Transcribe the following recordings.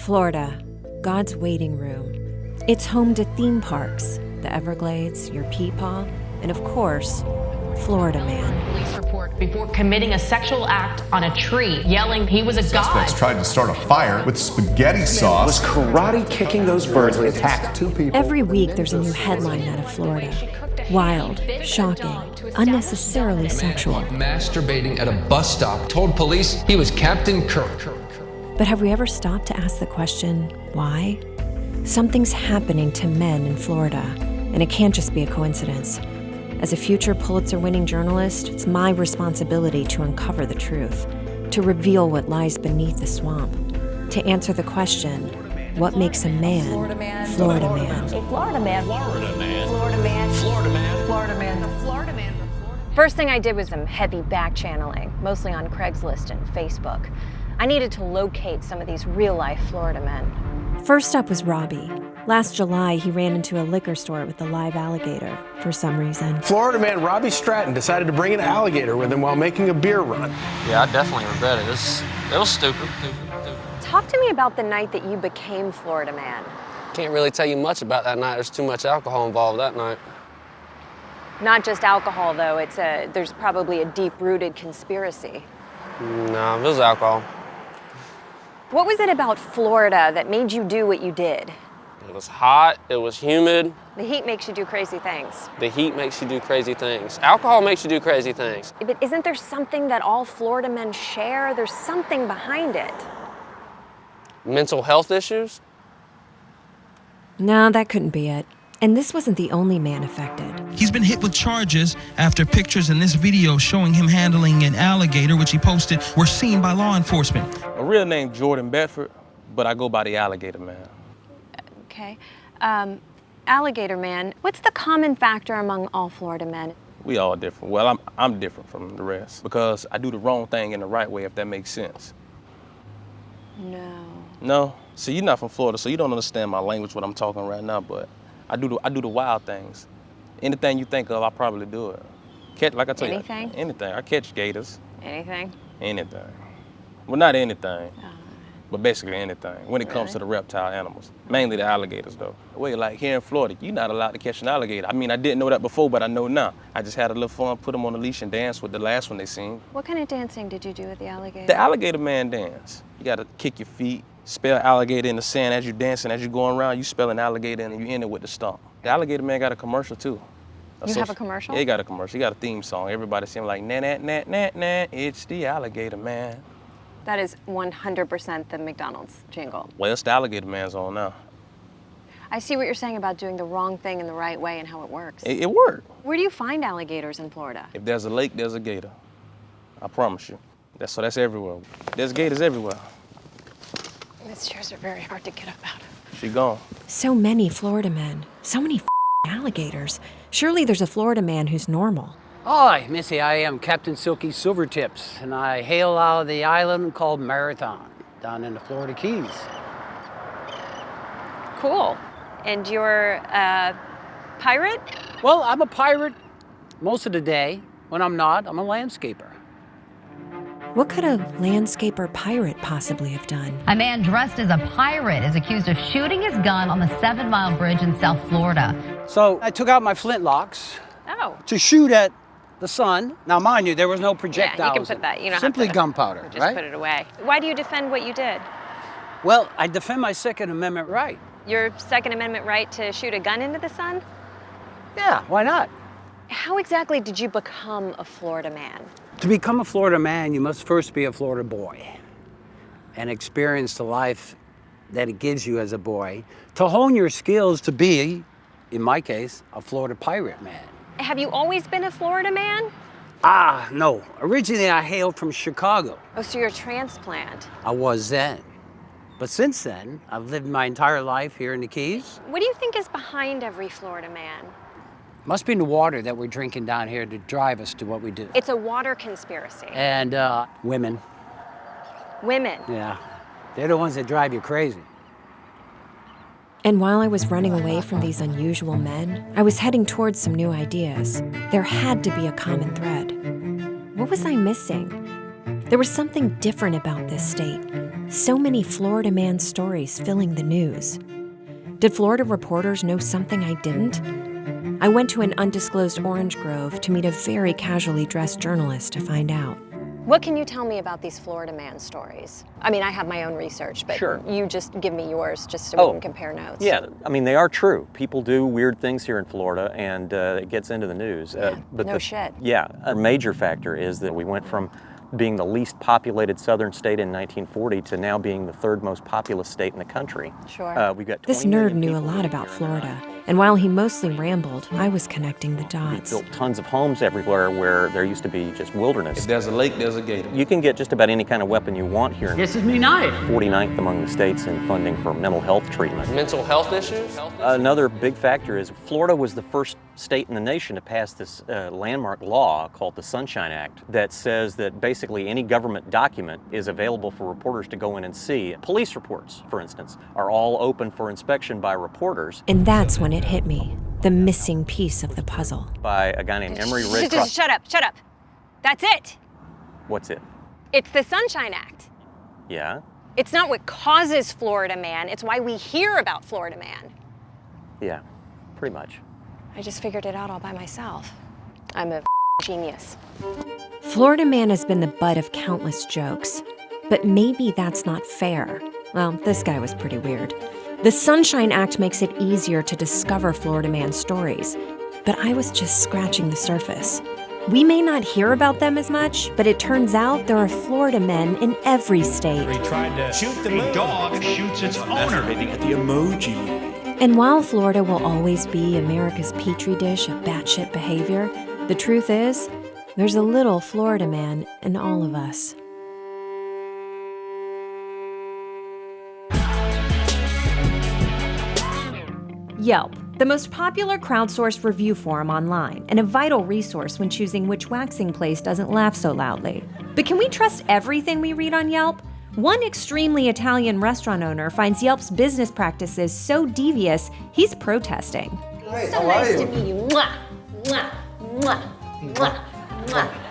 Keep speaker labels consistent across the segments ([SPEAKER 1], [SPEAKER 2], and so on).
[SPEAKER 1] Florida, God's waiting room. It's home to theme parks, the Everglades, your Peepaw, and of course, Florida Man.
[SPEAKER 2] Police report before committing a sexual act on a tree, yelling he was a god.
[SPEAKER 3] Suspects tried to start a fire with spaghetti sauce.
[SPEAKER 4] Was karate kicking those birds. We attacked 2 people.
[SPEAKER 1] Every week there's a new headline out of Florida. Wild, shocking, unnecessarily sexual.
[SPEAKER 5] Masturbating at a bus stop, told police he was Captain Kirk.
[SPEAKER 1] But have we ever stopped to ask the question, why? Something's happening to men in Florida, and it can't just be a coincidence. As a future Pulitzer-winning journalist, it's my responsibility to uncover the truth, to reveal what lies beneath the swamp, to answer the question, what makes a man Florida man? Florida man.
[SPEAKER 6] A Florida man.
[SPEAKER 7] Florida man.
[SPEAKER 6] Florida man.
[SPEAKER 7] Florida man.
[SPEAKER 6] Florida man.
[SPEAKER 7] A Florida man.
[SPEAKER 8] First thing I did was some heavy back channeling, mostly on Craigslist and Facebook. I needed to locate some of these real-life Florida men.
[SPEAKER 1] First up was Robbie. Last July, he ran into a liquor store with a live alligator for some reason.
[SPEAKER 4] Florida man Robbie Stratton decided to bring an alligator with him while making a beer run.
[SPEAKER 9] Yeah, I definitely regret it. It was stupid.
[SPEAKER 8] Talk to me about the night that you became Florida Man.
[SPEAKER 9] Can't really tell you much about that night. There's too much alcohol involved that night.
[SPEAKER 8] Not just alcohol, though. There's probably a deep-rooted conspiracy.
[SPEAKER 9] No, it was alcohol.
[SPEAKER 8] What was it about Florida that made you do what you did?
[SPEAKER 9] It was hot, it was humid.
[SPEAKER 8] The heat makes you do crazy things.
[SPEAKER 9] The heat makes you do crazy things. Alcohol makes you do crazy things.
[SPEAKER 8] But isn't there something that all Florida men share? There's something behind it.
[SPEAKER 9] Mental health issues?
[SPEAKER 1] No, that couldn't be it. And this wasn't the only man affected.
[SPEAKER 10] He's been hit with charges after pictures in this video showing him handling an alligator, which he posted, were seen by law enforcement.
[SPEAKER 11] A real name Jordan Bedford, but I go by the Alligator Man.
[SPEAKER 8] Okay. Alligator Man, what's the common factor among all Florida men?
[SPEAKER 11] We all different. Well, I'm different from the rest because I do the wrong thing in the right way, if that makes sense.
[SPEAKER 8] No.
[SPEAKER 11] No? See, you're not from Florida, so you don't understand my language, what I'm talking right now, but I do the wild things. Anything you think of, I probably do it. Like I tell you.
[SPEAKER 8] Anything?
[SPEAKER 11] Anything. I catch gators.
[SPEAKER 8] Anything?
[SPEAKER 11] Anything. Well, not anything, but basically anything when it comes to the reptile animals. Mainly the alligators, though. Well, like here in Florida, you're not allowed to catch an alligator. I mean, I didn't know that before, but I know now. I just had a little fun, put them on a leash and dance with the last one they seen.
[SPEAKER 8] What kind of dancing did you do with the alligator?
[SPEAKER 11] The Alligator Man dance. You gotta kick your feet, spell alligator in the sand as you're dancing, as you're going around, you spell an alligator and you end it with the stomp. The Alligator Man got a commercial too.
[SPEAKER 8] You have a commercial?
[SPEAKER 11] Yeah, he got a commercial. He got a theme song. Everybody sing like, na na na na na, it's the Alligator Man.
[SPEAKER 8] That is 100% the McDonald's jingle.
[SPEAKER 11] Well, it's the Alligator Man's on now.
[SPEAKER 8] I see what you're saying about doing the wrong thing in the right way and how it works.
[SPEAKER 11] It worked.
[SPEAKER 8] Where do you find alligators in Florida?
[SPEAKER 11] If there's a lake, there's a gator. I promise you. That's everywhere. There's gators everywhere.
[SPEAKER 8] These chairs are very hard to get up out of.
[SPEAKER 11] She gone.
[SPEAKER 1] So many Florida men, so many alligators. Surely there's a Florida man who's normal.
[SPEAKER 12] Hi, Missy, I am Captain Silky Silvertips, and I hail out of the island called Marathon, down in the Florida Keys.
[SPEAKER 8] Cool. And you're a pirate?
[SPEAKER 12] Well, I'm a pirate most of the day. When I'm not, I'm a landscaper.
[SPEAKER 1] What could a landscaper pirate possibly have done?
[SPEAKER 2] A man dressed as a pirate is accused of shooting his gun on the 7 Mile Bridge in South Florida.
[SPEAKER 12] So I took out my flintlocks to shoot at the sun. Now, mind you, there was no projectiles.
[SPEAKER 8] Yeah, you can put that. You don't
[SPEAKER 12] Simply
[SPEAKER 8] have to,
[SPEAKER 12] gunpowder,
[SPEAKER 8] just
[SPEAKER 12] right?
[SPEAKER 8] put it away. Why do you defend what you did?
[SPEAKER 12] Well, I defend my Second Amendment right.
[SPEAKER 8] Your Second Amendment right to shoot a gun into the sun?
[SPEAKER 12] Yeah, why not?
[SPEAKER 8] How exactly did you become a Florida man?
[SPEAKER 12] To become a Florida man, you must first be a Florida boy and experience the life that it gives you as a boy to hone your skills to be, in my case, a Florida pirate man.
[SPEAKER 8] Have you always been a Florida man?
[SPEAKER 12] No. Originally, I hailed from Chicago.
[SPEAKER 8] Oh, so you're a transplant.
[SPEAKER 12] I was then. But since then, I've lived my entire life here in the Keys.
[SPEAKER 8] What do you think is behind every Florida man?
[SPEAKER 12] Must be the water that we're drinking down here to drive us to what we do.
[SPEAKER 8] It's a water conspiracy.
[SPEAKER 12] And women.
[SPEAKER 8] Women?
[SPEAKER 12] Yeah. They're the ones that drive you crazy.
[SPEAKER 1] And while I was running away from these unusual men, I was heading towards some new ideas. There had to be a common thread. What was I missing? There was something different about this state, So many Florida man stories filling the news. Did Florida reporters know something I didn't? I went to an undisclosed orange grove to meet a very casually dressed journalist to find out.
[SPEAKER 8] What can you tell me about these Florida man stories? I mean, I have my own research, but
[SPEAKER 6] Sure.
[SPEAKER 8] you just give me yours just so we can compare notes.
[SPEAKER 6] Yeah, I mean, they are true. People do weird things here in Florida, and it gets into the news.
[SPEAKER 8] No shit.
[SPEAKER 6] Yeah, a major factor is that we went from being the least populated southern state in 1940 to now being the third most populous state in the country.
[SPEAKER 8] Sure.
[SPEAKER 6] We've got
[SPEAKER 1] This
[SPEAKER 6] 20
[SPEAKER 1] nerd
[SPEAKER 6] million
[SPEAKER 1] knew a
[SPEAKER 6] people
[SPEAKER 1] lot
[SPEAKER 6] living
[SPEAKER 1] about
[SPEAKER 6] here.
[SPEAKER 1] Florida, and while he mostly rambled, I was connecting the
[SPEAKER 6] We
[SPEAKER 1] dots.
[SPEAKER 6] built tons of homes everywhere where there used to be just wilderness.
[SPEAKER 11] If there's a lake, there's a gator.
[SPEAKER 6] You can get just about any kind of weapon you want here.
[SPEAKER 12] This is me night.
[SPEAKER 6] 49th among the states in funding for mental health treatment.
[SPEAKER 9] Mental health issues?
[SPEAKER 6] Another big factor is Florida was the first state in the nation to pass this landmark law called the Sunshine Act that says that basically any government document is available for reporters to go in and see. Police reports, for instance, are all open for inspection by reporters.
[SPEAKER 1] And that's when it hit me, the missing piece of the puzzle.
[SPEAKER 6] By a guy named Emery Red Cross.
[SPEAKER 8] Shut up. That's it.
[SPEAKER 6] What's it?
[SPEAKER 8] It's the Sunshine Act.
[SPEAKER 6] Yeah?
[SPEAKER 8] It's not what causes Florida man, it's why we hear about Florida man.
[SPEAKER 6] Yeah, pretty much.
[SPEAKER 8] I just figured it out all by myself. I'm a genius.
[SPEAKER 1] Florida man has been the butt of countless jokes, but maybe that's not fair. Well, this guy was pretty weird. The Sunshine Act makes it easier to discover Florida man stories, but I was just scratching the surface. We may not hear about them as much, but it turns out there are Florida men in every state.
[SPEAKER 7] He tried to shoot the dog shoots its owner. At the emoji movie.
[SPEAKER 1] And while Florida will always be America's petri dish of batshit behavior, the truth is, there's a little Florida man in all of us. Yelp, the most popular crowdsourced review forum online, and a vital resource when choosing which waxing place doesn't laugh so loudly. But can we trust everything we read on Yelp? One extremely Italian restaurant owner finds Yelp's business practices so devious, he's protesting.
[SPEAKER 13] Hey,
[SPEAKER 8] So nice to meet you. Mwah, mwah, mwah, mwah, mwah.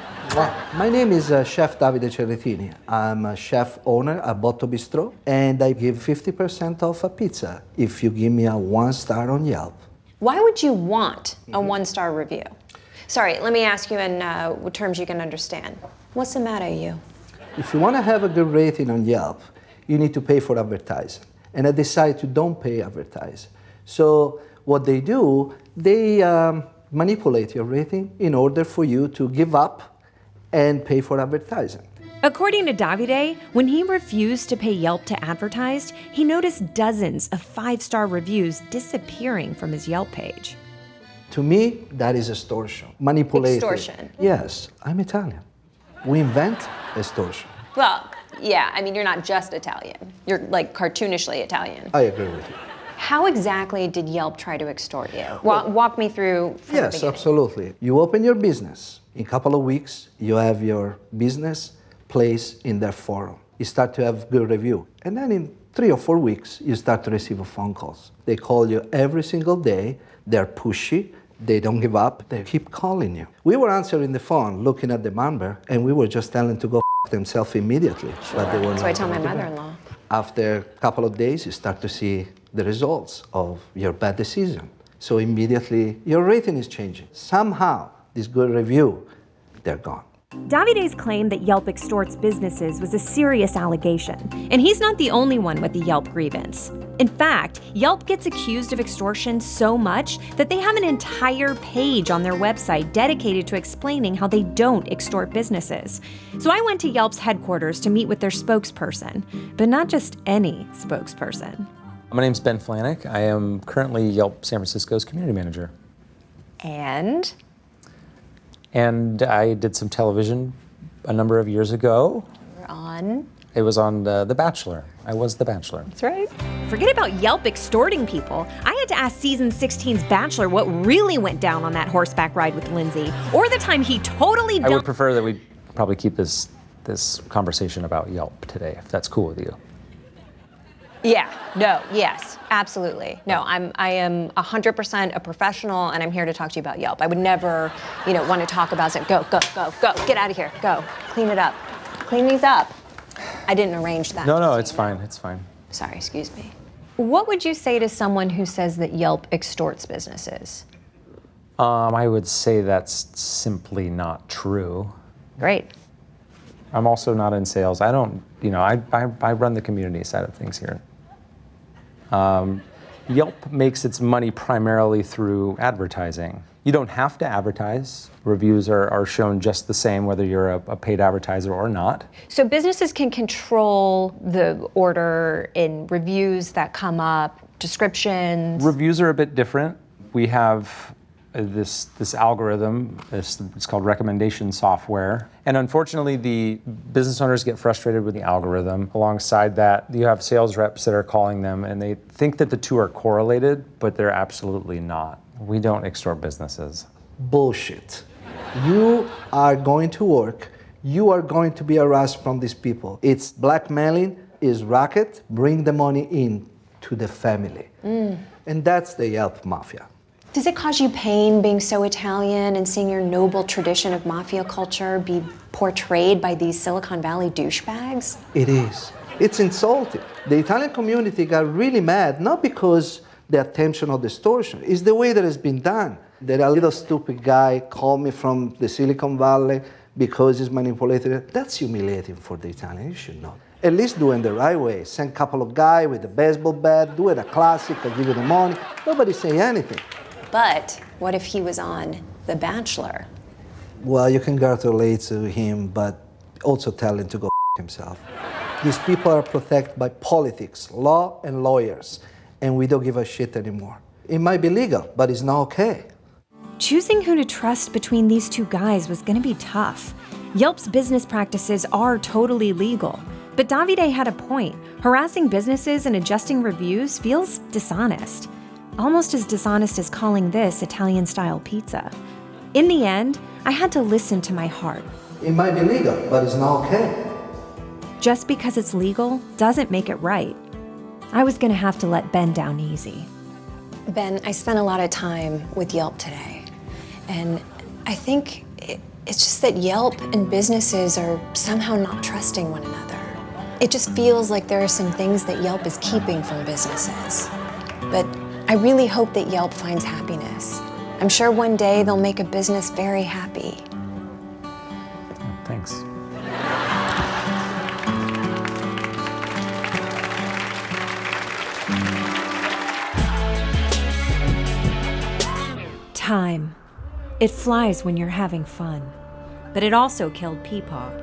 [SPEAKER 13] My name is Chef Davide Cerretini. I'm a chef owner at Botto Bistro, and I give 50% off a pizza if you give me a 1-star on Yelp.
[SPEAKER 8] Why would you want a 1-star review? Sorry, let me ask you in terms you can understand. What's the matter, you?
[SPEAKER 13] If you want to have a good rating on Yelp, you need to pay for advertising. And I decided to don't pay advertising. So what they do, they manipulate your rating in order for you to give up and pay for advertising.
[SPEAKER 1] According to Davide, when he refused to pay Yelp to advertise, he noticed dozens of 5-star reviews disappearing from his Yelp page.
[SPEAKER 13] To me, that is extortion. Manipulated.
[SPEAKER 8] Extortion.
[SPEAKER 13] Yes, I'm Italian. We invent extortion.
[SPEAKER 8] Well, yeah, I mean, you're not just Italian. You're like cartoonishly Italian.
[SPEAKER 13] I agree with you.
[SPEAKER 8] How exactly did Yelp try to extort you? Walk me through from the
[SPEAKER 13] Yes,
[SPEAKER 8] beginning.
[SPEAKER 13] absolutely. You open your business. In a couple of weeks, you have your business placed in their forum. You start to have good review. And then in 3 or 4 weeks, you start to receive phone calls. They call you every single day. They're pushy. They don't give up. They keep calling you. We were answering the phone, looking at the number, and we were just telling to go themselves immediately.
[SPEAKER 8] Sure.
[SPEAKER 13] But they were
[SPEAKER 8] So
[SPEAKER 13] not
[SPEAKER 8] I tell my
[SPEAKER 13] going to do that.
[SPEAKER 8] mother-in-law.
[SPEAKER 13] After a couple of days, you start to see the results of your bad decision. So immediately, your rating is changing. Somehow, this good review, they're gone.
[SPEAKER 1] Davide's claim that Yelp extorts businesses was a serious allegation, and he's not the only one with the Yelp grievance. In fact, Yelp gets accused of extortion so much that they have an entire page on their website dedicated to explaining how they don't extort businesses. So I went to Yelp's headquarters to meet with their spokesperson, but not just any spokesperson.
[SPEAKER 14] My name's Ben Flanick. I am currently Yelp San Francisco's community manager.
[SPEAKER 8] And
[SPEAKER 14] I did some television a number of years ago.
[SPEAKER 8] we're on.
[SPEAKER 14] It was on The Bachelor. I was The Bachelor.
[SPEAKER 8] That's right.
[SPEAKER 1] Forget about Yelp extorting people. I had to ask season 16's Bachelor what really went down on that horseback ride with Lindsay, or the time he totally
[SPEAKER 14] I would prefer that we probably keep this conversation about Yelp today, if that's cool with you.
[SPEAKER 8] Yeah, no, yes, absolutely. No, I am 100% a professional, and I'm here to talk to you about Yelp. I would never, want to talk about it. Go, get out of here, go, clean it up. Clean these up. I didn't arrange that.
[SPEAKER 14] No, it's fine. It's fine.
[SPEAKER 8] Sorry, excuse me. What would you say to someone who says that Yelp extorts businesses?
[SPEAKER 14] I would say that's simply not true.
[SPEAKER 8] Great.
[SPEAKER 14] I'm also not in sales. I don't, I run the community side of things here. Yelp makes its money primarily through advertising. You don't have to advertise. Reviews are shown just the same whether you're a paid advertiser or not.
[SPEAKER 8] So businesses can control the order in reviews that come up, descriptions.
[SPEAKER 14] Reviews are a bit different. We have this algorithm, it's called recommendation software. And unfortunately, the business owners get frustrated with the algorithm. Alongside that, you have sales reps that are calling them and they think that the two are correlated, but they're absolutely not. We don't extort businesses.
[SPEAKER 13] Bullshit. You are going to work, you are going to be harassed from these people. It's blackmailing, is racket, bring the money in to the family. And that's the Yelp Mafia.
[SPEAKER 8] Does it cause you pain being so Italian and seeing your noble tradition of mafia culture be portrayed by these Silicon Valley douchebags?
[SPEAKER 13] It is. It's insulting. The Italian community got really mad, not because the attention or distortion, it's the way that it's been done. That a little stupid guy called me from the Silicon Valley because he's manipulated. That's humiliating for the Italian, you should know. At least do it the right way. Send a couple of guys with a baseball bat, do it a classic, I'll give you the money. Nobody say anything.
[SPEAKER 8] But what if he was on The Bachelor?
[SPEAKER 13] Well, you can congratulate to him, but also tell him to go himself. These people are protected by politics, law, and lawyers, and we don't give a shit anymore. It might be legal, but it's not okay.
[SPEAKER 1] Choosing who to trust between these two guys was gonna be tough. Yelp's business practices are totally legal, but Davide had a point. Harassing businesses and adjusting reviews feels dishonest. Almost as dishonest as calling this Italian-style pizza. In the end, I had to listen to my heart.
[SPEAKER 13] It might be legal, but it's not okay.
[SPEAKER 1] Just because it's legal doesn't make it right. I was gonna have to let Ben down easy.
[SPEAKER 8] Ben, I spent a lot of time with Yelp today, and I think it's just that Yelp and businesses are somehow not trusting one another. It just feels like there are some things that Yelp is keeping from businesses. But I really hope that Yelp finds happiness. I'm sure one day they'll make a business very happy.
[SPEAKER 14] Thanks.
[SPEAKER 1] Time. It flies when you're having fun, but it also killed Peepaw.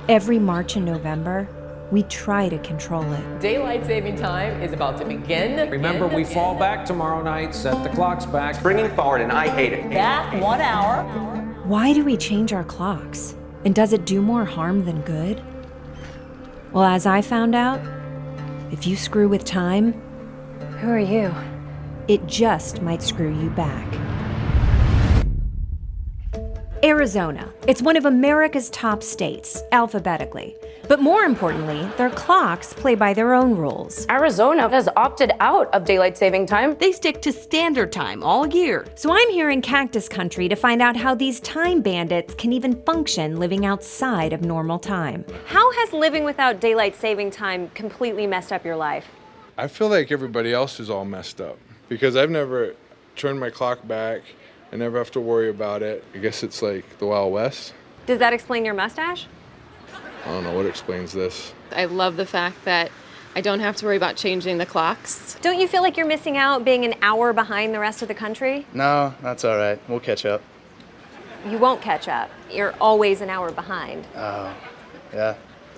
[SPEAKER 1] Every March and November, we try to control it.
[SPEAKER 15] Daylight saving time is about to begin.
[SPEAKER 16] Remember, we fall back tomorrow night, set the clocks back.
[SPEAKER 6] Bringing forward, and I hate it.
[SPEAKER 15] Back 1 hour.
[SPEAKER 1] Why do we change our clocks? And does it do more harm than good? Well, as I found out, if you screw with time,
[SPEAKER 8] Who are you?
[SPEAKER 1] it just might screw you back. Arizona. It's one of America's top states, alphabetically. But more importantly, their clocks play by their own rules.
[SPEAKER 17] Arizona has opted out of daylight saving time.
[SPEAKER 18] They stick to standard time all year.
[SPEAKER 1] So I'm here in Cactus Country to find out how these time bandits can even function living outside of normal time.
[SPEAKER 8] How has living without daylight saving time completely messed up your life?
[SPEAKER 19] I feel like everybody else is all messed up because I've never turned my clock back. I never have to worry about it. I guess it's like the Wild West.
[SPEAKER 8] Does that explain your mustache?
[SPEAKER 19] I don't know what explains this.
[SPEAKER 20] I love the fact that I don't have to worry about changing the clocks.
[SPEAKER 8] Don't you feel like you're missing out being an hour behind the rest of the country?
[SPEAKER 21] No, that's all right. We'll catch up.
[SPEAKER 8] You won't catch up. You're always an hour behind.
[SPEAKER 21] Oh, yeah.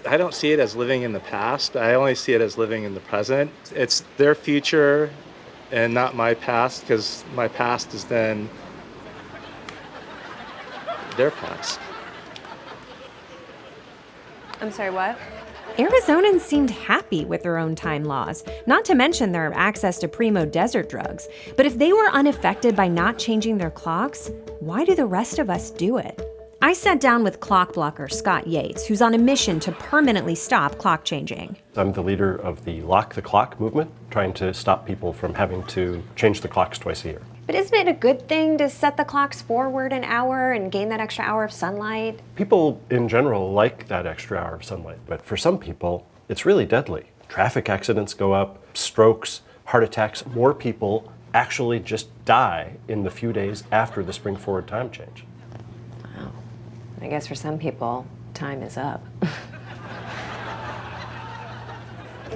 [SPEAKER 22] I don't see it as living in the past. I only see it as living in the present. It's their future and not my past, because my past is then their past.
[SPEAKER 8] I'm sorry, what?
[SPEAKER 1] Arizonans seemed happy with their own time laws, not to mention their access to primo desert drugs. But if they were unaffected by not changing their clocks, why do the rest of us do it? I sat down with clock blocker Scott Yates, who's on a mission to permanently stop clock changing.
[SPEAKER 23] I'm the leader of the Lock the Clock movement, trying to stop people from having to change the clocks twice a year.
[SPEAKER 1] But isn't it a good thing to set the clocks forward an hour and gain that extra hour of sunlight?
[SPEAKER 3] People in general like that extra hour of sunlight, but for some people, it's really deadly. Traffic accidents go up, strokes, heart attacks. More people actually just die in the few days after the spring forward time change.
[SPEAKER 1] Wow. I guess for some people, time is up.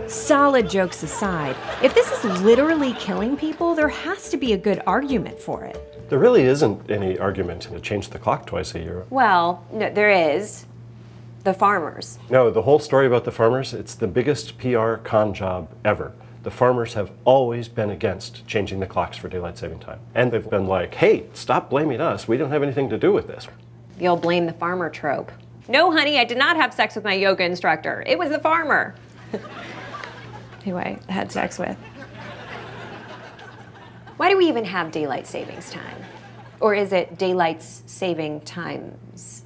[SPEAKER 1] Solid jokes aside, if this is literally killing people, there has to be a good argument for it.
[SPEAKER 3] There really isn't any argument to change the clock twice a year.
[SPEAKER 1] Well, no, there is. The farmers.
[SPEAKER 3] No, the whole story about the farmers, it's the biggest PR con job ever. The farmers have always been against changing the clocks for daylight saving time. And they've been like, hey, stop blaming us. We don't have anything to do with this.
[SPEAKER 1] You'll blame the farmer trope. No, honey, I did not have sex with my yoga instructor. It was the farmer. Who I had sex with. Why do we even have daylight savings time? Or is it daylight saving times?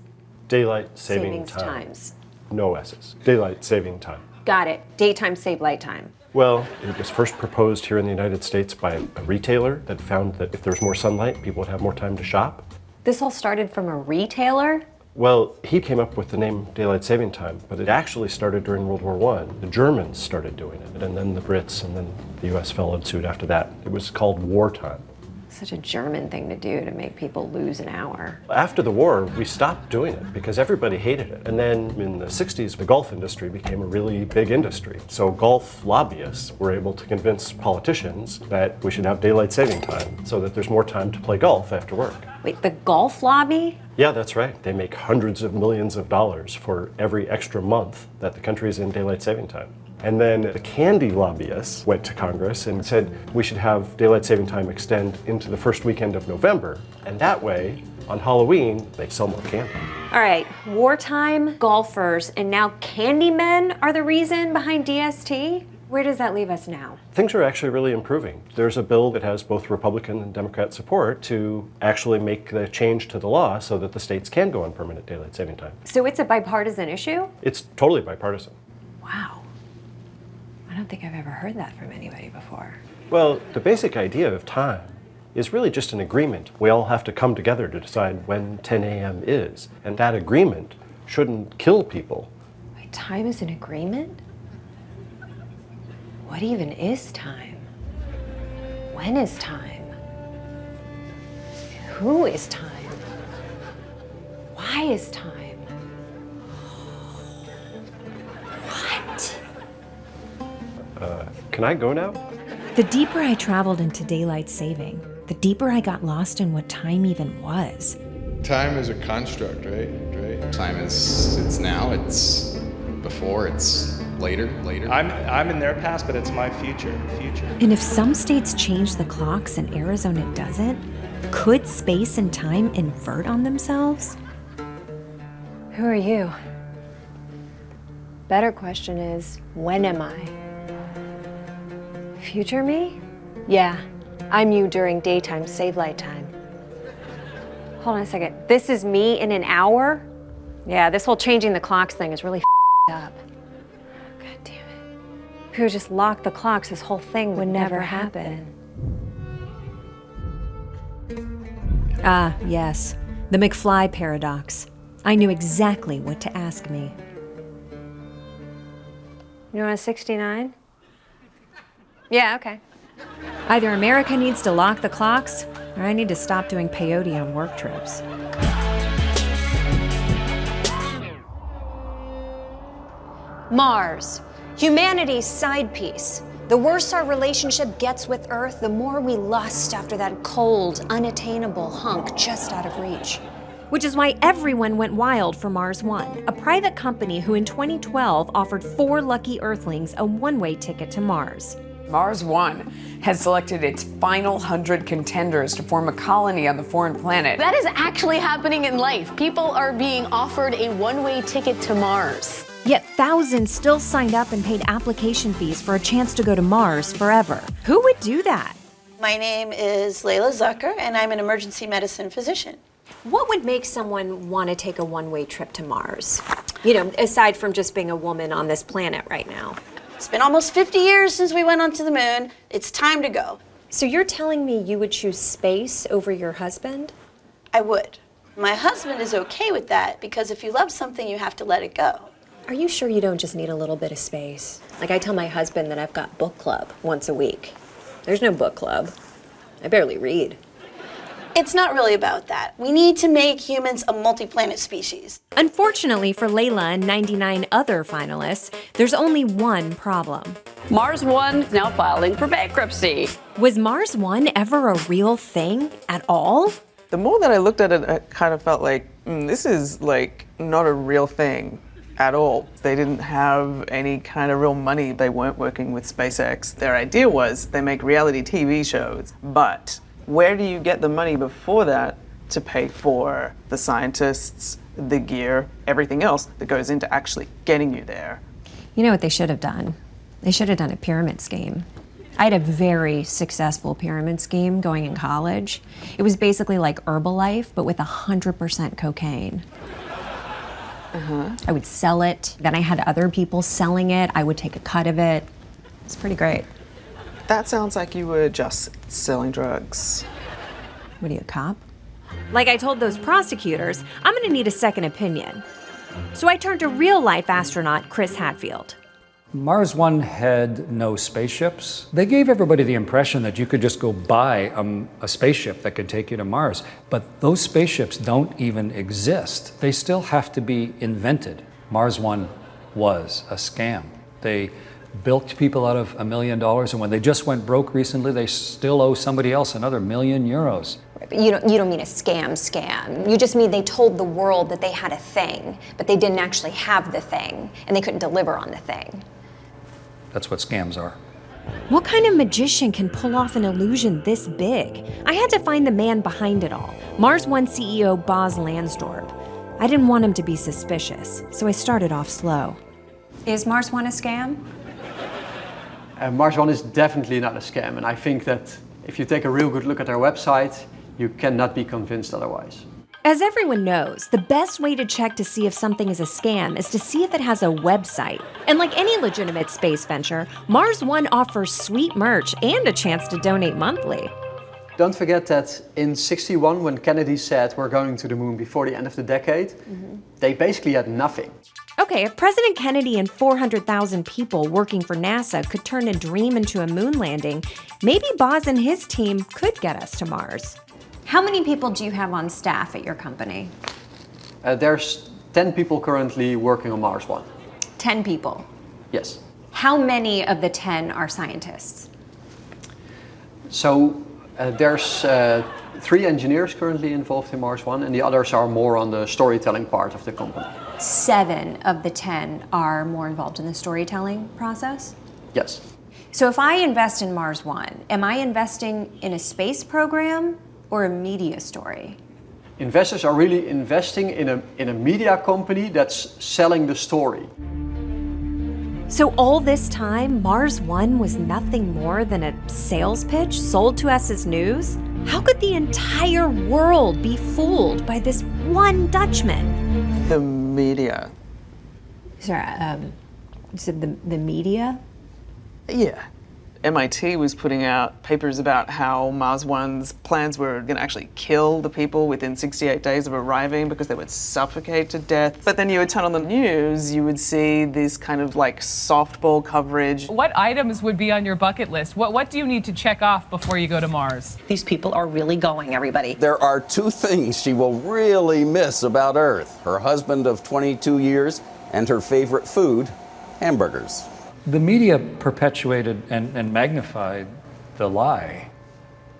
[SPEAKER 3] Daylight saving time.
[SPEAKER 1] Times.
[SPEAKER 3] No S's. Daylight saving time.
[SPEAKER 1] Got it. Daytime save light time.
[SPEAKER 3] Well, it was first proposed here in the United States by a retailer that found that if there's more sunlight, people would have more time to shop.
[SPEAKER 1] This all started from a retailer?
[SPEAKER 3] Well, he came up with the name daylight saving time, but it actually started during World War I. The Germans started doing it, and then the Brits, and then the US followed suit after that. It was called wartime.
[SPEAKER 1] Such a German thing to do to make people lose an hour.
[SPEAKER 3] After the war, we stopped doing it because everybody hated it. And then in the 60s, the golf industry became a really big industry. So golf lobbyists were able to convince politicians that we should have daylight saving time so that there's more time to play golf after work.
[SPEAKER 1] Wait, the golf lobby?
[SPEAKER 3] Yeah, that's right. They make hundreds of millions of dollars for every extra month that the country is in daylight saving time. And then the candy lobbyists went to Congress and said we should have daylight saving time extend into the first weekend of November. And that way, on Halloween, they sell more candy.
[SPEAKER 1] All right, wartime, golfers, and now candy men are the reason behind DST? Where does that leave us now?
[SPEAKER 3] Things are actually really improving. There's a bill that has both Republican and Democrat support to actually make the change to the law so that the states can go on permanent daylight saving time.
[SPEAKER 1] So it's a bipartisan issue?
[SPEAKER 3] It's totally bipartisan.
[SPEAKER 1] Wow. I don't think I've ever heard that from anybody before.
[SPEAKER 3] Well, the basic idea of time is really just an agreement. We all have to come together to decide when 10 a.m. is. And that agreement shouldn't kill people.
[SPEAKER 1] Wait, time is an agreement? What even is time? When is time? Who is time? Why is time? What?
[SPEAKER 3] Can I go now?
[SPEAKER 1] The deeper I traveled into daylight saving, the deeper I got lost in what time even was.
[SPEAKER 19] Time is a construct, right?
[SPEAKER 5] Time is, it's now, it's before, it's later.
[SPEAKER 22] I'm in their past, but it's my future.
[SPEAKER 1] And if some states change the clocks and Arizona doesn't, could space and time invert on themselves? Who are you? Better question is, when am I? Future me? Yeah, I'm you during daytime save light time. Hold on a second. This is me in an hour? Yeah, this whole changing the clocks thing is really up. God damn it. If we would just lock the clocks, this whole thing would never happen. Ah, yes. The McFly paradox. I knew exactly what to ask me. You want a 69? Yeah, okay. Either America needs to lock the clocks, or I need to stop doing peyote on work trips.
[SPEAKER 8] Mars, humanity's side piece. The worse our relationship gets with Earth, the more we lust after that cold, unattainable hunk just out of reach.
[SPEAKER 1] Which is why everyone went wild for Mars One, a private company who in 2012 offered 4 lucky Earthlings a one-way ticket to Mars.
[SPEAKER 23] Mars One has selected its final 100 contenders to form a colony on the foreign planet.
[SPEAKER 24] That is actually happening in life. People are being offered a one-way ticket to Mars.
[SPEAKER 1] Yet thousands still signed up and paid application fees for a chance to go to Mars forever. Who would do that?
[SPEAKER 25] My name is Layla Zucker, and I'm an emergency medicine physician.
[SPEAKER 1] What would make someone want to take a one-way trip to Mars? You know, aside from just being a woman on this planet right now.
[SPEAKER 25] It's been almost 50 years since we went onto the moon. It's time to go.
[SPEAKER 1] So you're telling me you would choose space over your husband?
[SPEAKER 25] I would. My husband is okay with that because if you love something, you have to let it go.
[SPEAKER 1] Are you sure you don't just need a little bit of space? Like I tell my husband that I've got book club once a week. There's no book club. I barely read.
[SPEAKER 25] It's not really about that. We need to make humans a multi-planet species.
[SPEAKER 1] Unfortunately for Layla and 99 other finalists, there's only one problem.
[SPEAKER 18] Mars One is now filing for bankruptcy.
[SPEAKER 1] Was Mars One ever a real thing at all?
[SPEAKER 2] The more that I looked at it, I kind of felt like, this is like not a real thing at all. They didn't have any kind of real money. They weren't working with SpaceX. Their idea was they make reality TV shows, but where do you get the money before that to pay for the scientists, the gear, everything else that goes into actually getting you there?
[SPEAKER 1] You know what they should have done? They should have done a pyramid scheme. I had a very successful pyramid scheme going in college. It was basically like Herbalife, but with 100% cocaine. I would sell it, then I had other people selling it, I would take a cut of it. It's pretty great.
[SPEAKER 2] That sounds like you were just selling drugs.
[SPEAKER 1] What are you, a cop? Like I told those prosecutors, I'm gonna need a second opinion. So I turned to real-life astronaut Chris Hadfield.
[SPEAKER 4] Mars One had no spaceships. They gave everybody the impression that you could just go buy a spaceship that could take you to Mars. But those spaceships don't even exist. They still have to be invented. Mars One was a scam. They bilked people out of $1 million, and when they just went broke recently, they still owe somebody else another €1 million.
[SPEAKER 8] But you don't mean a scam. You just mean they told the world that they had a thing, but they didn't actually have the thing, and they couldn't deliver on the thing.
[SPEAKER 4] That's what scams are.
[SPEAKER 1] What kind of magician can pull off an illusion this big? I had to find the man behind it all, Mars One CEO Boz Lansdorp. I didn't want him to be suspicious, so I started off slow.
[SPEAKER 8] Is Mars One a scam?
[SPEAKER 10] Mars One is definitely not a scam, and I think that if you take a real good look at their website, you cannot be convinced otherwise.
[SPEAKER 1] As everyone knows, the best way to check to see if something is a scam is to see if it has a website. And like any legitimate space venture, Mars One offers sweet merch and a chance to donate monthly.
[SPEAKER 10] Don't forget that in '61, when Kennedy said we're going to the moon before the end of the decade, they basically had nothing.
[SPEAKER 1] Okay, if President Kennedy and 400,000 people working for NASA could turn a dream into a moon landing, maybe Boz and his team could get us to Mars.
[SPEAKER 8] How many people do you have on staff at your company?
[SPEAKER 10] There's 10 people currently working on Mars One.
[SPEAKER 8] 10 people.
[SPEAKER 10] Yes.
[SPEAKER 8] How many of the 10 are scientists?
[SPEAKER 10] So there's 3 engineers currently involved in Mars One, and the others are more on the storytelling part of the company.
[SPEAKER 8] 7 of the 10 are more involved in the storytelling process?
[SPEAKER 10] Yes.
[SPEAKER 8] So if I invest in Mars One, am I investing in a space program or a media story?
[SPEAKER 10] Investors are really investing in a media company that's selling the story.
[SPEAKER 1] So all this time, Mars One was nothing more than a sales pitch sold to us as news? How could the entire world be fooled by this one Dutchman?
[SPEAKER 2] The media.
[SPEAKER 1] Sorry, you said the media?
[SPEAKER 2] Yeah. MIT was putting out papers about how Mars One's plans were going to actually kill the people within 68 days of arriving because they would suffocate to death. But then you would turn on the news, you would see this kind of like softball coverage.
[SPEAKER 15] What items would be on your bucket list? What do you need to check off before you go to Mars?
[SPEAKER 18] These people are really going, everybody.
[SPEAKER 11] There are 2 things she will really miss about Earth: her husband of 22 years and her favorite food, hamburgers.
[SPEAKER 4] The media perpetuated and magnified the lie.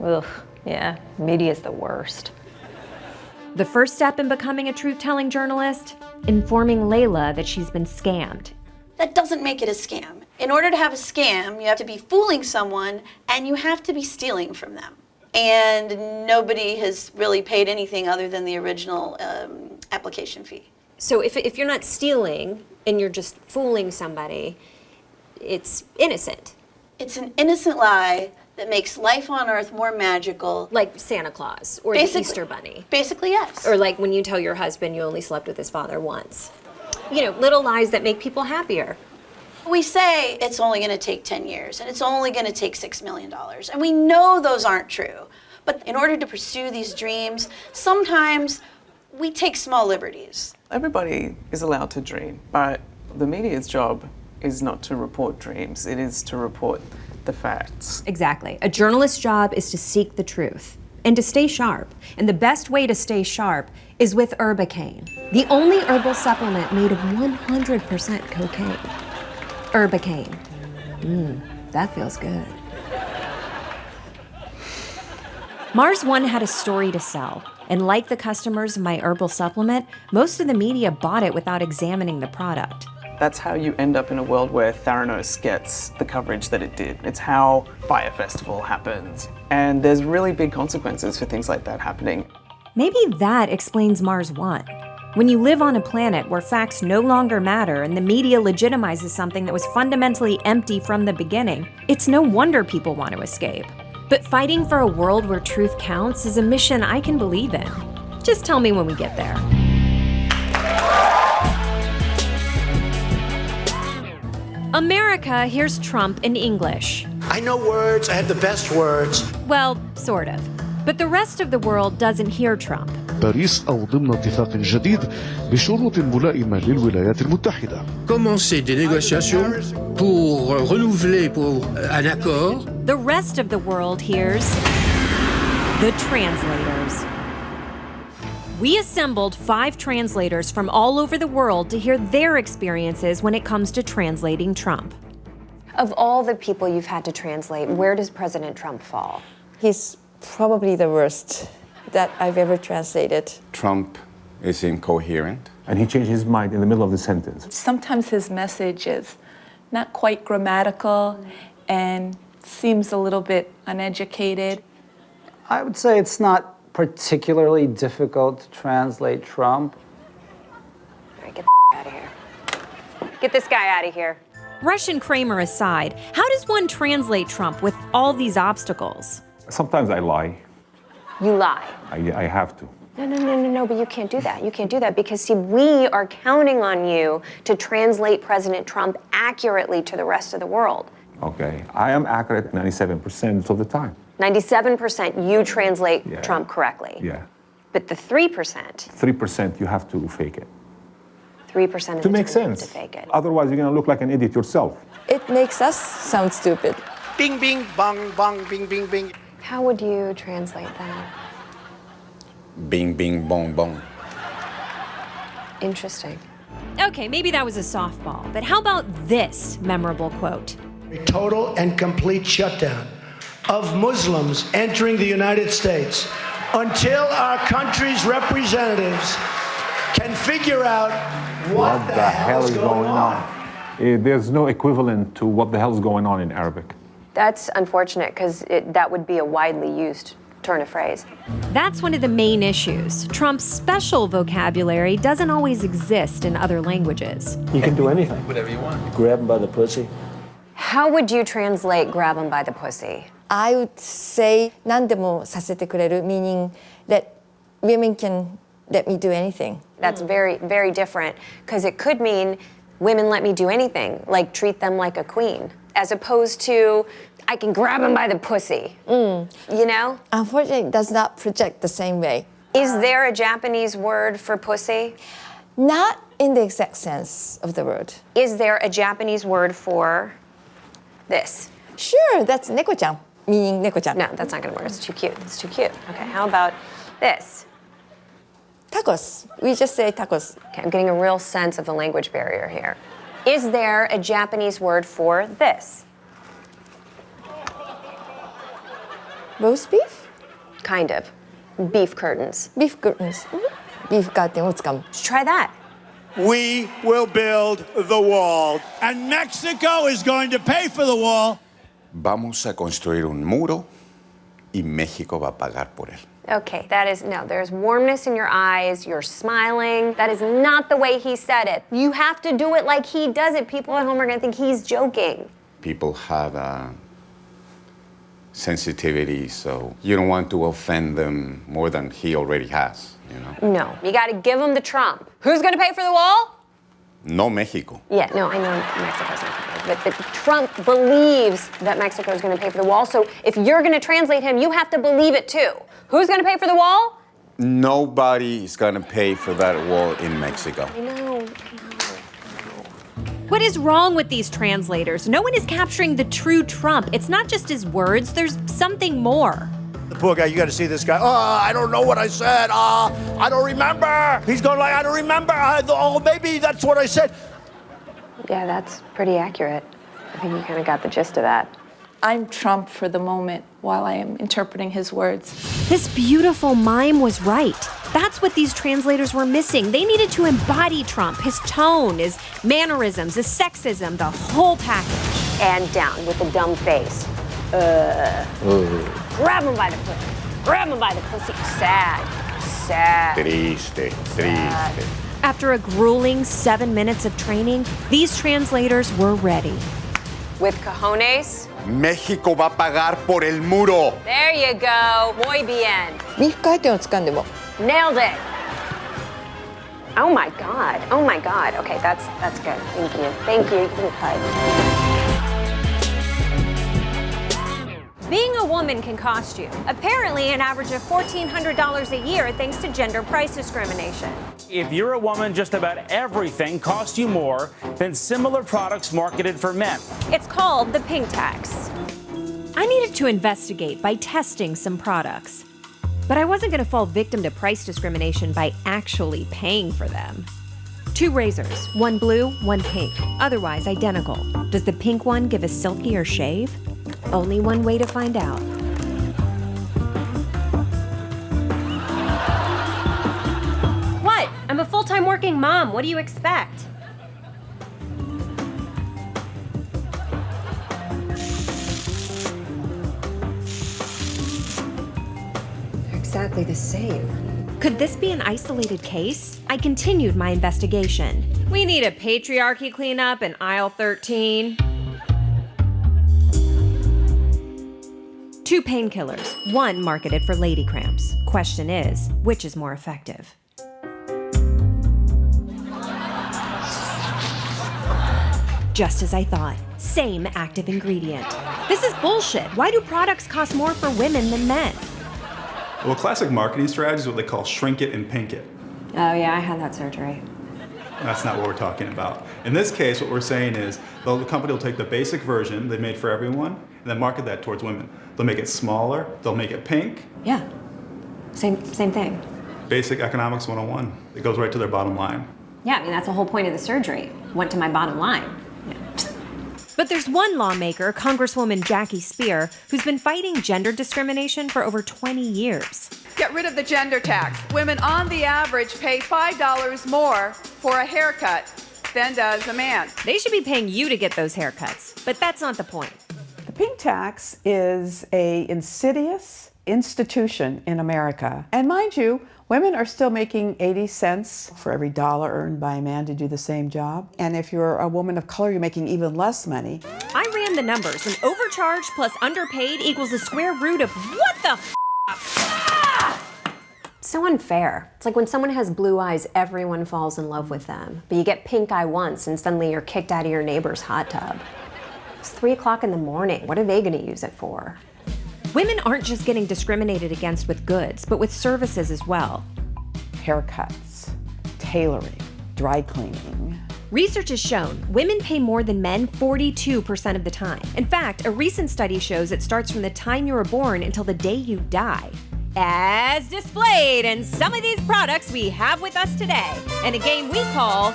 [SPEAKER 8] Ugh, yeah, media's the worst.
[SPEAKER 1] The first step in becoming a truth-telling journalist? Informing Layla that she's been scammed.
[SPEAKER 25] That doesn't make it a scam. In order to have a scam, you have to be fooling someone and you have to be stealing from them. And nobody has really paid anything other than the original application fee.
[SPEAKER 1] So if you're not stealing and you're just fooling somebody, it's innocent.
[SPEAKER 25] It's an innocent lie that makes life on Earth more magical.
[SPEAKER 1] Like Santa Claus or the Easter Bunny.
[SPEAKER 25] Basically, yes.
[SPEAKER 1] Or like when you tell your husband you only slept with his father once. You know, little lies that make people happier.
[SPEAKER 25] We say it's only going to take 10 years and it's only going to take $6 million. And we know those aren't true. But in order to pursue these dreams, sometimes we take small liberties.
[SPEAKER 2] Everybody is allowed to dream, but the media's job is not to report dreams, it is to report the facts.
[SPEAKER 1] Exactly. A journalist's job is to seek the truth and to stay sharp. And the best way to stay sharp is with Herbicane, the only herbal supplement made of 100% cocaine. Herbicane. That feels good. Mars One had a story to sell, and like the customers of my herbal supplement, most of the media bought it without examining the product.
[SPEAKER 2] That's how you end up in a world where Theranos gets the coverage that it did. It's how Fire Festival happens. And there's really big consequences for things like that happening.
[SPEAKER 1] Maybe that explains Mars One. When you live on a planet where facts no longer matter and the media legitimizes something that was fundamentally empty from the beginning, it's no wonder people want to escape. But fighting for a world where truth counts is a mission I can believe in. Just tell me when we get there. America hears Trump in English.
[SPEAKER 7] I know words, I have the best words.
[SPEAKER 1] Well, sort of. But the rest of the world doesn't hear Trump.
[SPEAKER 9] باريس أو ضمن اتفاق جديد بشروط ملائمة للولايات المتحدة.
[SPEAKER 7] Commencer des négociations pour renouveler pour un accord.
[SPEAKER 1] The rest of the world hears the translators. We assembled 5 translators from all over the world to hear their experiences when it comes to translating Trump.
[SPEAKER 8] Of all the people you've had to translate, where does President Trump fall?
[SPEAKER 12] He's probably the worst that I've ever translated.
[SPEAKER 13] Trump is incoherent.
[SPEAKER 14] And he changed his mind in the middle of the sentence.
[SPEAKER 26] Sometimes his message is not quite grammatical and seems a little bit uneducated.
[SPEAKER 27] I would say it's not particularly difficult to translate Trump.
[SPEAKER 8] All right, get the out of here. Get this guy out of here.
[SPEAKER 1] Russian Kramer aside, how does one translate Trump with all these obstacles?
[SPEAKER 14] Sometimes I lie.
[SPEAKER 8] You lie.
[SPEAKER 14] I have to.
[SPEAKER 8] No, but you can't do that. You can't do that because, see, we are counting on you to translate President Trump accurately to the rest of the world.
[SPEAKER 14] Okay, I am accurate 97% of the time.
[SPEAKER 8] 97% you translate Trump correctly.
[SPEAKER 14] Yeah.
[SPEAKER 8] But the 3%.
[SPEAKER 14] 3% you have to fake it.
[SPEAKER 8] 3% of
[SPEAKER 14] to
[SPEAKER 8] the
[SPEAKER 14] make
[SPEAKER 8] time you have
[SPEAKER 14] sense.
[SPEAKER 8] to fake it.
[SPEAKER 14] Otherwise, you're gonna look like an idiot yourself.
[SPEAKER 12] It makes us sound stupid.
[SPEAKER 7] Bing, bing, bong, bong, bing, bing, bing.
[SPEAKER 8] How would you translate that?
[SPEAKER 13] Bing, bing, bong, bong.
[SPEAKER 8] Interesting.
[SPEAKER 1] Okay, maybe that was a softball, but how about this memorable quote?
[SPEAKER 7] A total and complete shutdown of Muslims entering the United States until our country's representatives can figure out what the hell is going on.
[SPEAKER 14] There's no equivalent to what the hell is going on in Arabic.
[SPEAKER 8] That's unfortunate because that would be a widely used turn of phrase.
[SPEAKER 1] That's one of the main issues. Trump's special vocabulary doesn't always exist in other languages.
[SPEAKER 14] You can do anything.
[SPEAKER 13] Whatever you want.
[SPEAKER 14] Grab him by the pussy.
[SPEAKER 8] How would you translate grab him by the pussy?
[SPEAKER 12] I would say 何でもさせてくれる, meaning that women can let me do anything.
[SPEAKER 8] That's very, very different because it could mean women let me do anything, like treat them like a queen, as opposed to I can grab him by the pussy. You know?
[SPEAKER 12] Unfortunately, it does not project the same way.
[SPEAKER 8] Is there a Japanese word for pussy?
[SPEAKER 12] Not in the exact sense of the word.
[SPEAKER 8] Is there a Japanese word for this?
[SPEAKER 12] Sure, that's neko-chan, meaning neko-chan.
[SPEAKER 8] No, that's not gonna work. It's too cute. It's too cute. Okay, how about this?
[SPEAKER 12] Tacos. We just say tacos.
[SPEAKER 8] Okay, I'm getting a real sense of the language barrier here. Is there a Japanese word for this?
[SPEAKER 12] Roast beef?
[SPEAKER 8] Kind of. Beef curtains.
[SPEAKER 12] Beef curtains. Beef curtain, let's come.
[SPEAKER 8] Let's try that.
[SPEAKER 7] We will build the wall. And Mexico is going to pay for the wall.
[SPEAKER 13] Vamos a construir un muro y México va a pagar por él.
[SPEAKER 8] Okay, that is, no, there's warmness in your eyes, you're smiling. That is not the way he said it. You have to do it like he does it. People at home are gonna think he's joking.
[SPEAKER 13] People have a sensitivity, so you don't want to offend them more than he already has, you know?
[SPEAKER 8] No, you gotta give him the Trump. Who's gonna pay for the wall?
[SPEAKER 13] no México.
[SPEAKER 3] Yeah, no, I know Mexico's not going to pay, but Trump believes that Mexico is going to pay for the wall. So if you're going to translate him, you have to believe it too. Who's going to pay for the wall?
[SPEAKER 13] Nobody is going to pay for that wall in Mexico.
[SPEAKER 3] I know.
[SPEAKER 1] What is wrong with these translators? No one is capturing the true Trump. It's not just his words, there's something more.
[SPEAKER 6] The poor guy, you got to see this guy. Oh, I don't know what I said. I don't remember. He's going like, I don't remember. Oh, maybe that's what I said.
[SPEAKER 8] Yeah, that's pretty accurate. I think you kind of got the gist of that.
[SPEAKER 26] I'm Trump for the moment while I am interpreting his words.
[SPEAKER 1] This beautiful mime was right. That's what these translators were missing. They needed to embody Trump, his tone, his mannerisms, his sexism, the whole package.
[SPEAKER 3] And down with the dumb face. Grab him by the pussy. Grab him by the pussy. Sad.
[SPEAKER 13] Triste.
[SPEAKER 1] After a grueling 7 minutes of training, these translators were ready.
[SPEAKER 3] With cojones.
[SPEAKER 13] México va a pagar por el muro.
[SPEAKER 3] There you go. Muy bien.
[SPEAKER 12] リーフ回転を掴んでも
[SPEAKER 3] Nailed it. Oh my God. Okay, that's good. Thank you. You can cut. Being a woman can cost you, apparently, an average of $1,400 a year thanks to gender price discrimination.
[SPEAKER 16] If you're a woman, just about everything costs you more than similar products marketed for men.
[SPEAKER 1] It's called the pink tax. I needed to investigate by testing some products. But I wasn't going to fall victim to price discrimination by actually paying for them. 2 razors, one blue, one pink, otherwise identical. Does the pink one give a silkier shave? Only one way to find out. What? I'm a full-time working mom. What do you expect?
[SPEAKER 8] They're exactly the same.
[SPEAKER 1] Could this be an isolated case? I continued my investigation. We need a patriarchy cleanup in aisle 13. 2 painkillers, one marketed for lady cramps. Question is, which is more effective? Just as I thought, same active ingredient. This is bullshit. Why do products cost more for women than men?
[SPEAKER 17] Well, classic marketing strategy is what they call shrink it and pink it.
[SPEAKER 3] Oh yeah, I had that surgery.
[SPEAKER 17] That's not what we're talking about. In this case, what we're saying is the company will take the basic version they made for everyone and then market that towards women. They'll make it smaller, they'll make it pink.
[SPEAKER 3] Yeah, same thing.
[SPEAKER 17] Basic economics 101. It goes right to their bottom line.
[SPEAKER 3] Yeah, I mean, that's the whole point of the surgery. Went to my bottom line.
[SPEAKER 1] But there's one lawmaker, Congresswoman Jackie Spear, who's been fighting gender discrimination for over 20 years.
[SPEAKER 19] Get rid of the gender tax. Women on the average pay $5 more for a haircut than does a man.
[SPEAKER 1] They should be paying you to get those haircuts, but that's not the point.
[SPEAKER 20] The pink tax is an insidious institution in America. And mind you, women are still making 80 cents for every dollar earned by a man to do the same job. And if you're a woman of color, you're making even less money.
[SPEAKER 1] I ran the numbers, and overcharged plus underpaid equals the square root of what the f***?
[SPEAKER 3] So unfair. It's like when someone has blue eyes, everyone falls in love with them. But you get pink eye once, and suddenly you're kicked out of your neighbor's hot tub. It's 3 o'clock in the morning. What are they going to use it for?
[SPEAKER 1] Women aren't just getting discriminated against with goods, but with services as well.
[SPEAKER 20] Haircuts, tailoring, dry cleaning.
[SPEAKER 1] Research has shown women pay more than men 42% of the time. In fact, a recent study shows it starts from the time you were born until the day you die. As displayed in some of these products we have with us today, and a game we call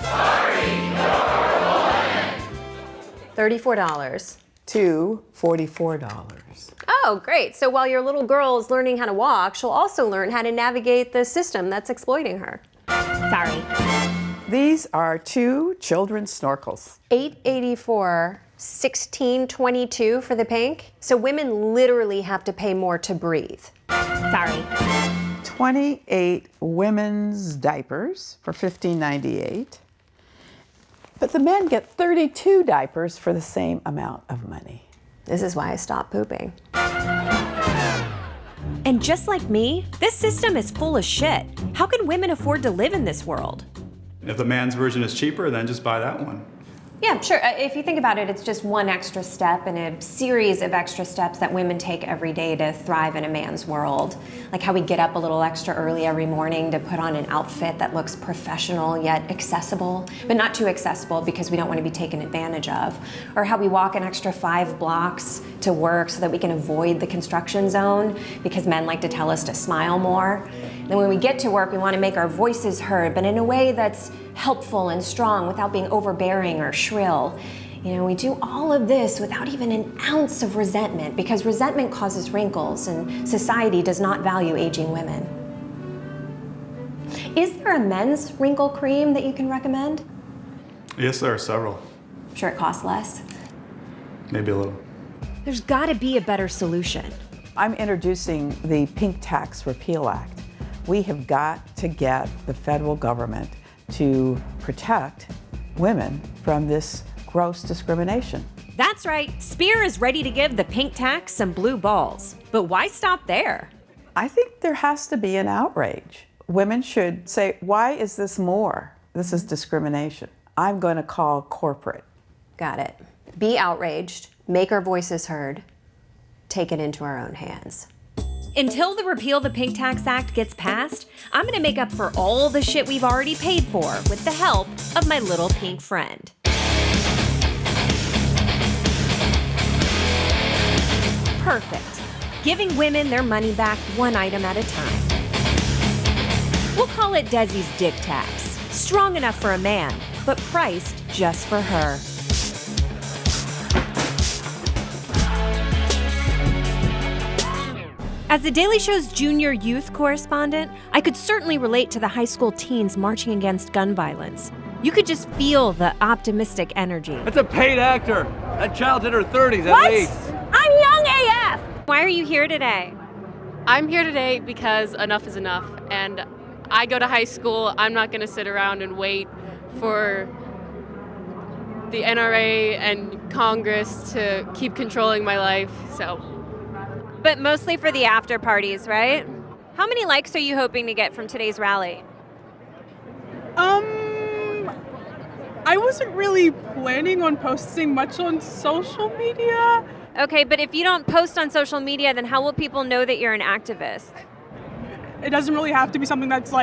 [SPEAKER 3] $34.
[SPEAKER 20] To $44.
[SPEAKER 3] Oh, great. So while your little girl is learning how to walk, she'll also learn how to navigate the system that's exploiting her. Sorry.
[SPEAKER 20] These are 2 children's snorkels.
[SPEAKER 3] $8.84, $16.22 for the pink. So women literally have to pay more to breathe. Sorry.
[SPEAKER 20] 28 women's diapers for $15.98. But the men get 32 diapers for the same amount of money.
[SPEAKER 3] This is why I stopped pooping.
[SPEAKER 1] And just like me, this system is full of shit. How can women afford to live in this world?
[SPEAKER 17] If the man's version is cheaper, then just buy that one.
[SPEAKER 3] Yeah, sure. If you think about it, it's just one extra step in a series of extra steps that women take every day to thrive in a man's world. Like how we get up a little extra early every morning to put on an outfit that looks professional yet accessible, but not too accessible because we don't want to be taken advantage of. Or how we walk an extra 5 blocks to work so that we can avoid the construction zone because men like to tell us to smile more. Then when we get to work, we want to make our voices heard, but in a way that's helpful and strong without being overbearing or shrill. You know, we do all of this without even an ounce of resentment because resentment causes wrinkles and society does not value aging women. Is there a men's wrinkle cream that you can recommend?
[SPEAKER 17] Yes, there are several.
[SPEAKER 3] I'm sure it costs less.
[SPEAKER 17] Maybe a little.
[SPEAKER 1] There's gotta be a better solution.
[SPEAKER 20] I'm introducing the Pink Tax Repeal Act. We have got to get the federal government to protect women from this gross discrimination.
[SPEAKER 1] That's right, Spear is ready to give the pink tax some blue balls. But why stop there?
[SPEAKER 20] I think there has to be an outrage. Women should say, why is this more? This is discrimination. I'm going to call corporate.
[SPEAKER 3] Got it. Be outraged, make our voices heard, take it into our own hands.
[SPEAKER 1] Until the Repeal the Pink Tax Act gets passed, I'm gonna make up for all the shit we've already paid for with the help of my little pink friend. Perfect. Giving women their money back one item at a time. We'll call it Desi's dick tax. Strong enough for a man, but priced just for her. As The Daily Show's junior youth correspondent, I could certainly relate to the high school teens marching against gun violence. You could just feel the optimistic energy.
[SPEAKER 5] That's a paid actor. That child's in her 30s
[SPEAKER 1] What?
[SPEAKER 5] at least.
[SPEAKER 1] I'm young AF! Why are you here today?
[SPEAKER 10] I'm here today because enough is enough. And I go to high school. I'm not going to sit around and wait for the NRA and Congress to keep controlling my life.
[SPEAKER 1] But mostly for the after parties, right? How many likes are you hoping to get from today's rally?
[SPEAKER 15] I wasn't really planning on posting much on social media.
[SPEAKER 1] Okay, but if you don't post on social media, then how will people know that you're an activist?
[SPEAKER 15] It doesn't really have to be something that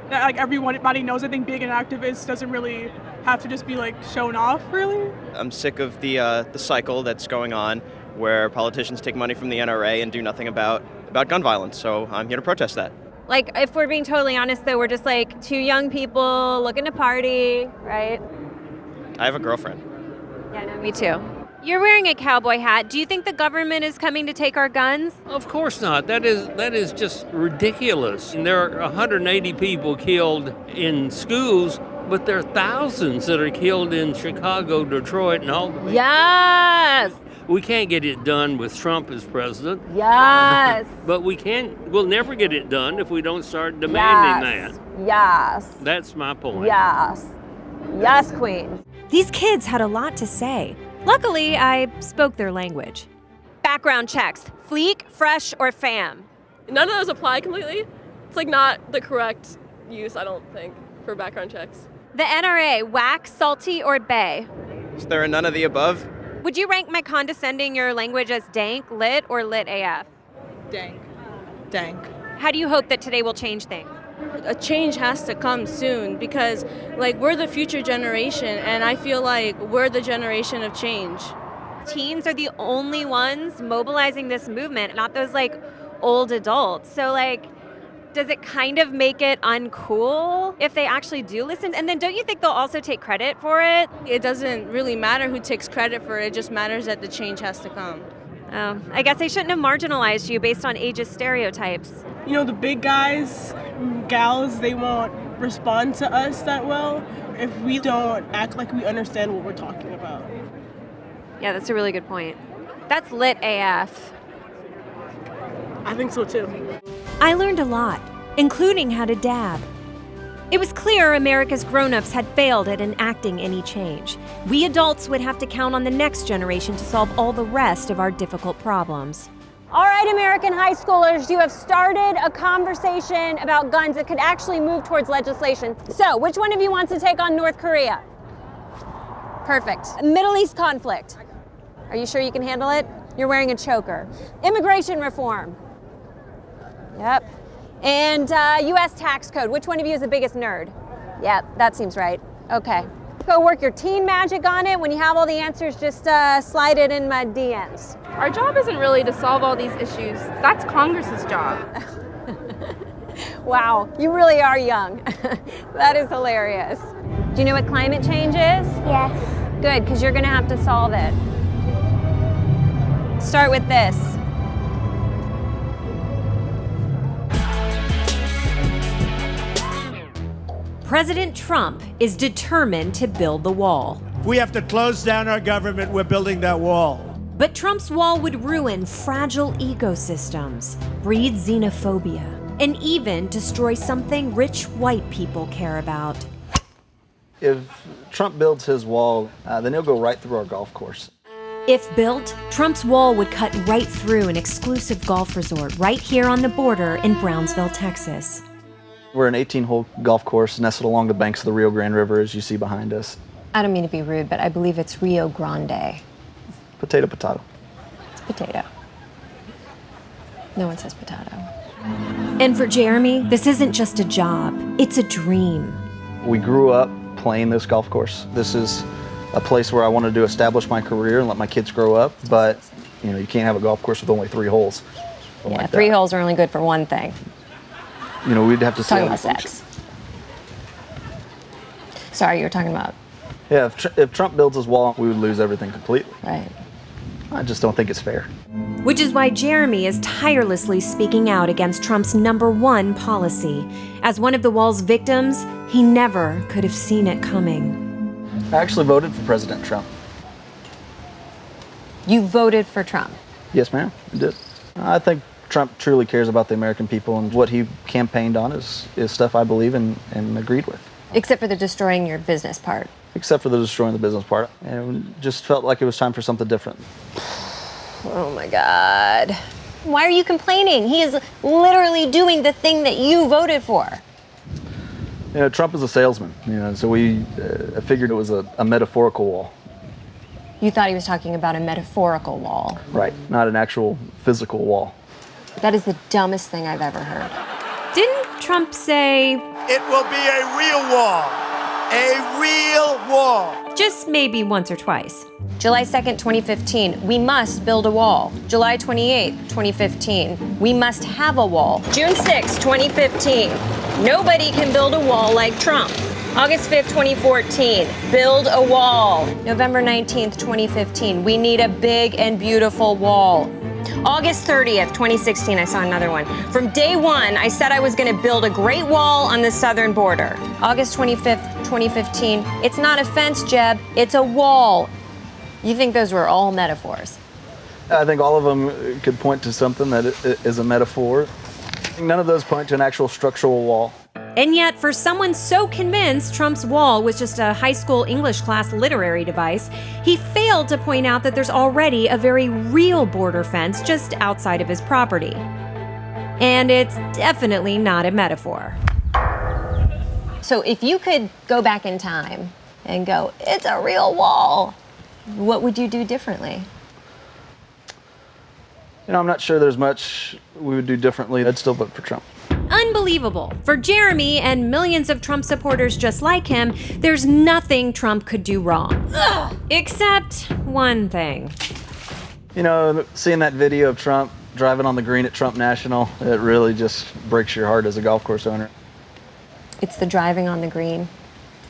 [SPEAKER 15] everybody knows. I think being an activist doesn't really have to just be shown off, really.
[SPEAKER 21] I'm sick of the cycle that's going on where politicians take money from the NRA and do nothing about gun violence. So I'm here to protest that.
[SPEAKER 1] If we're being totally honest, though, we're just two young people looking to party, right?
[SPEAKER 21] I have a girlfriend.
[SPEAKER 1] Yeah, no, me too. You're wearing a cowboy hat. Do you think the government is coming to take our guns?
[SPEAKER 22] Of course not. That is just ridiculous. And there are 180 people killed in schools, but there are thousands that are killed in Chicago, Detroit, and Albany.
[SPEAKER 1] Yes!
[SPEAKER 22] We can't get it done with Trump as president.
[SPEAKER 1] Yes!
[SPEAKER 22] But we'll never get it done if we don't start demanding that.
[SPEAKER 1] Yes!
[SPEAKER 22] That's my point.
[SPEAKER 1] Yes! Yes, Queen! These kids had a lot to say. Luckily, I spoke their language. Background checks. Fleek, fresh, or fam?
[SPEAKER 10] None of those apply completely. It's not the correct use, I don't think, for background checks.
[SPEAKER 1] The NRA, whack, salty, or bae?
[SPEAKER 21] Is there none of the above?
[SPEAKER 1] Would you rank my condescending your language as dank, lit, or lit AF?
[SPEAKER 10] Dank. Dank.
[SPEAKER 1] How do you hope that today will change things?
[SPEAKER 10] A change has to come soon because, we're the future generation, and I feel like we're the generation of change.
[SPEAKER 1] Teens are the only ones mobilizing this movement, not those, old adults. So, does it kind of make it uncool if they actually do listen? And then don't you think they'll also take credit for it?
[SPEAKER 10] It doesn't really matter who takes credit for it. It just matters that the change has to come.
[SPEAKER 1] Oh, I guess I shouldn't have marginalized you based on ageist stereotypes.
[SPEAKER 15] The big guys, gals, they won't respond to us that well if we don't act like we understand what we're talking about.
[SPEAKER 1] Yeah, that's a really good point. That's lit AF.
[SPEAKER 15] I think so too.
[SPEAKER 1] I learned a lot, including how to dab. It was clear America's grown-ups had failed at enacting any change. We adults would have to count on the next generation to solve all the rest of our difficult problems.
[SPEAKER 2] All right, American high schoolers, you have started a conversation about guns that could actually move towards legislation. So, which one of you wants to take on North Korea? Perfect. Middle East conflict. Are you sure you can handle it? You're wearing a choker. Immigration reform. Yep. And US tax code. Which one of you is the biggest nerd? Yep, that seems right. Okay. Go work your teen magic on it. When you have all the answers, just slide it in my DMs.
[SPEAKER 4] Our job isn't really to solve all these issues. That's Congress's job.
[SPEAKER 2] Wow, you really are young. That is hilarious. Do you know what climate change is?
[SPEAKER 11] Yes.
[SPEAKER 2] Good, because you're gonna have to solve it. Start with this.
[SPEAKER 1] President Trump is determined to build the wall.
[SPEAKER 6] We have to close down our government. We're building that wall.
[SPEAKER 1] But Trump's wall would ruin fragile ecosystems, breed xenophobia, and even destroy something rich white people care about.
[SPEAKER 18] If Trump builds his wall, then he'll go right through our golf course.
[SPEAKER 1] If built, Trump's wall would cut right through an exclusive golf resort right here on the border in Brownsville, Texas.
[SPEAKER 18] We're an 18-hole golf course nestled along the banks of the Rio Grande River, as you see behind us.
[SPEAKER 3] I don't mean to be rude, but I believe it's Rio Grande.
[SPEAKER 18] Potato, potato.
[SPEAKER 3] It's potato. No one says potato.
[SPEAKER 1] And for Jeremy, this isn't just a job, it's a dream.
[SPEAKER 18] We grew up playing this golf course. This is a place where I wanted to establish my career and let my kids grow up, but you know, you can't have a golf course with only 3 holes.
[SPEAKER 3] Yeah,
[SPEAKER 18] like
[SPEAKER 3] 3 holes are only good for one thing.
[SPEAKER 18] You know, we'd have to see
[SPEAKER 3] Talking
[SPEAKER 18] how
[SPEAKER 3] about
[SPEAKER 18] it functions.
[SPEAKER 3] sex. Sorry, you were talking about.
[SPEAKER 18] Yeah, if Trump builds his wall, we would lose everything completely.
[SPEAKER 3] Right.
[SPEAKER 18] I just don't think it's fair.
[SPEAKER 1] Which is why Jeremy is tirelessly speaking out against Trump's #1 policy. As one of the wall's victims, he never could have seen it coming.
[SPEAKER 18] I actually voted for President Trump.
[SPEAKER 3] You voted for Trump?
[SPEAKER 18] Yes, ma'am, I did. I think Trump truly cares about the American people, and what he campaigned on is stuff I believe in and agreed with.
[SPEAKER 3] Except for the destroying your business part.
[SPEAKER 18] Except for the destroying the business part. And just felt like it was time for something different.
[SPEAKER 3] Oh my God. Why are you complaining? He is literally doing the thing that you voted for.
[SPEAKER 18] You know, Trump is a salesman, you know, so we figured it was a metaphorical wall.
[SPEAKER 3] You thought he was talking about a metaphorical wall.
[SPEAKER 18] Right, not an actual physical wall.
[SPEAKER 3] That is the dumbest thing I've ever heard.
[SPEAKER 1] Didn't Trump say...
[SPEAKER 6] It will be a real wall. A real wall.
[SPEAKER 1] Just maybe once or twice.
[SPEAKER 3] July 2nd, 2015, we must build a wall. July 28th, 2015, we must have a wall. June 6th, 2015, nobody can build a wall like Trump. August 5th, 2014, build a wall. November 19th, 2015, we need a big and beautiful wall. August 30th, 2016, I saw another one. From day one, I said I was going to build a great wall on the southern border. August 25th, 2015, it's not a fence, Jeb, it's a wall. You think those were all metaphors?
[SPEAKER 18] I think all of them could point to something that is a metaphor. None of those point to an actual structural wall.
[SPEAKER 1] And yet, for someone so convinced Trump's wall was just a high school English class literary device, he failed to point out that there's already a very real border fence just outside of his property. And it's definitely not a metaphor.
[SPEAKER 3] So if you could go back in time and go, it's a real wall, what would you do differently?
[SPEAKER 18] You know, I'm not sure there's much we would do differently. I'd still vote for Trump.
[SPEAKER 1] Unbelievable. For Jeremy and millions of Trump supporters just like him, there's nothing Trump could do wrong. Ugh. Except one thing.
[SPEAKER 18] You know, seeing that video of Trump driving on the green at Trump National, it really just breaks your heart as a golf course owner.
[SPEAKER 3] It's the driving on the green,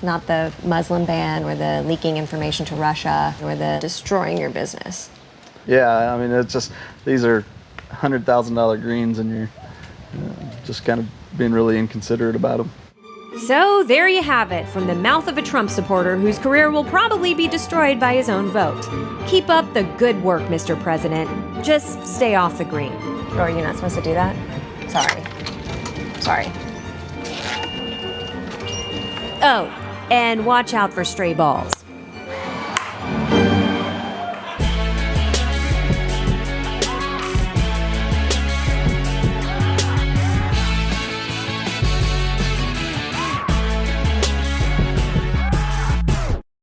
[SPEAKER 3] not the Muslim ban or the leaking information to Russia or the destroying your business.
[SPEAKER 18] Yeah, I mean, it's just, these are $100,000 greens and you're just kind of being really inconsiderate about them.
[SPEAKER 1] So there you have it, from the mouth of a Trump supporter whose career will probably be destroyed by his own vote. Keep up the good work, Mr. President. Just stay off the green.
[SPEAKER 3] Oh, are you not supposed to do that? Sorry.
[SPEAKER 1] Oh, and watch out for stray balls.